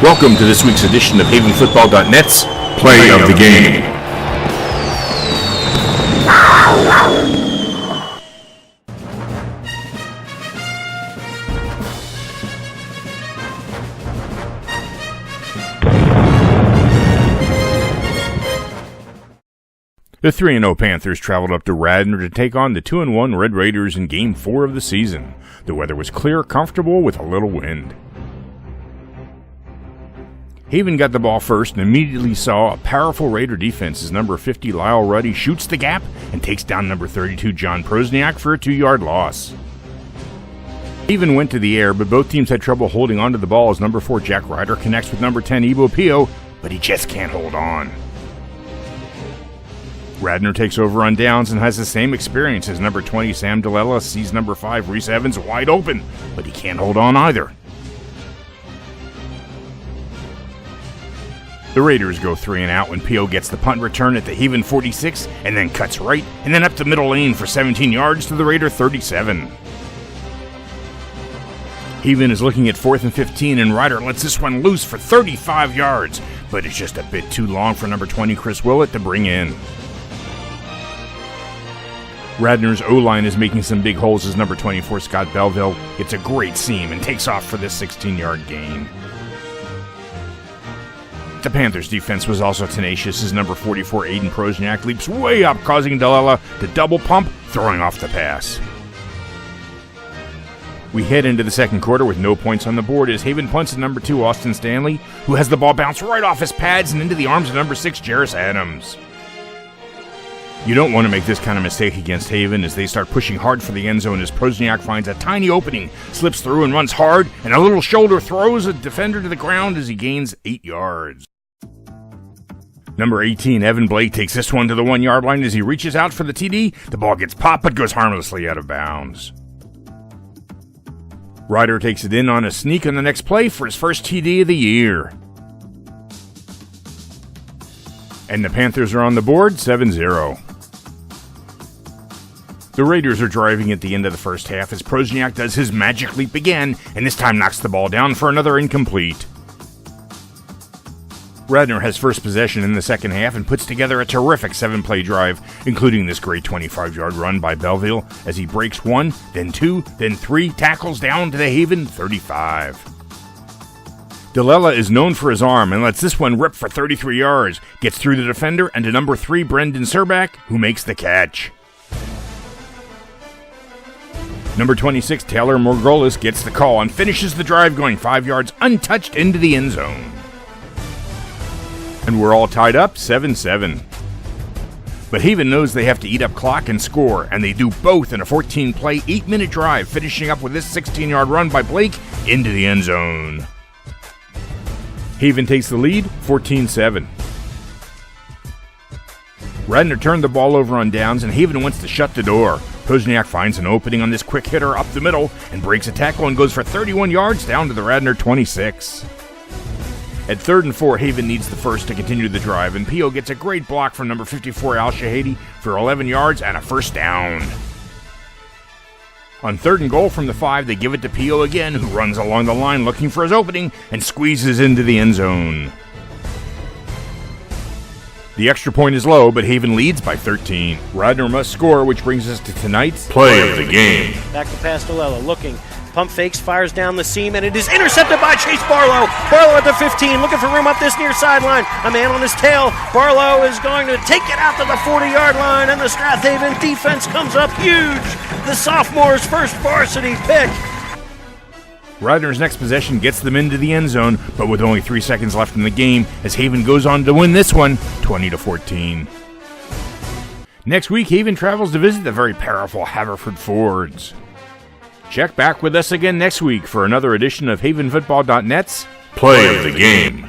Welcome to this week's edition of HavenFootball.net's Play of the Game. The 3-0 Panthers traveled up to Radnor to take on the 2-1 Red Raiders in Game 4 of the season. The weather was clear, comfortable, with a little wind. Haven got the ball first and immediately saw a powerful Raider defense as number 50 Lyle Ruddy shoots the gap and takes down number 32 John Prosniak for a 2-yard loss. Haven went to the air, but both teams had trouble holding onto the ball as number 4 Jack Ryder connects with number 10 Ebo Pio, but he just can't hold on. Radnor takes over on downs and has the same experience as number 20 Sam Delela sees number 5 Reese Evans wide open, but he can't hold on either. The Raiders go 3 and out when Pio gets the punt return at the Haven 46 and then cuts right and then up the middle lane for 17 yards to the Raider 37. Haven is looking at 4th and 15 and Ryder lets this one loose for 35 yards, but it's just a bit too long for number 20 Chris Willett to bring in. Radnor's O-line is making some big holes as number 24 Scott Belleville gets a great seam and takes off for this 16-yard gain. The Panthers' defense was also tenacious as number 44 Aiden Prosniak leaps way up, causing Delela to double pump, throwing off the pass. We head into the second quarter with no points on the board as Haven punts at number 2 Austin Stanley, who has the ball bounce right off his pads and into the arms of number 6 Jarris Adams. You don't want to make this kind of mistake against Haven as they start pushing hard for the end zone as Prosniak finds a tiny opening, slips through and runs hard, and a little shoulder throws a defender to the ground as he gains 8 yards. Number 18, Evan Blake, takes this one to the 1-yard line as he reaches out for the TD. The ball gets popped but goes harmlessly out of bounds. Ryder takes it in on a sneak on the next play for his first TD of the year. And the Panthers are on the board, 7-0. The Raiders are driving at the end of the first half as Prosniak does his magic leap again, and this time knocks the ball down for another incomplete. Radnor has first possession in the second half and puts together a terrific 7-play drive, including this great 25-yard run by Belleville as he breaks 1, then 2, then 3 tackles down to the Haven 35. Delela is known for his arm and lets this one rip for 33 yards, gets through the defender and to number 3 Brendan Serback, who makes the catch. Number 26 Taylor Morgolis gets the call and finishes the drive going 5 yards untouched into the end zone. And we're all tied up, 7-7. But Haven knows they have to eat up clock and score, and they do both in a 14-play, 8-minute drive, finishing up with this 16-yard run by Blake into the end zone. Haven takes the lead, 14-7. Radnor turned the ball over on downs, and Haven wants to shut the door. Prosniak finds an opening on this quick hitter up the middle and breaks a tackle and goes for 31 yards down to the Radnor 26. At 3rd and 4, Haven needs the first to continue the drive, and Pio gets a great block from number 54 Al Shahady for 11 yards and a first down. On 3rd and goal from the 5, they give it to Pio again, who runs along the line looking for his opening and squeezes into the end zone. The extra point is low, but Haven leads by 13. Radnor must score, which brings us to tonight's Play of the Game. Back to Pastorella, looking. Pump fakes, fires down the seam, and it is intercepted by Chase Barlow. Barlow at the 15, looking for room up this near sideline. A man on his tail. Barlow is going to take it out to the 40-yard line, and the Strath Haven defense comes up huge. The sophomore's first varsity pick. Radnor's next possession gets them into the end zone, but with only 3 seconds left in the game, as Haven goes on to win this one, 20-14. Next week, Haven travels to visit the very powerful Haverford Fords. Check back with us again next week for another edition of HavenFootball.net's Play of the Game.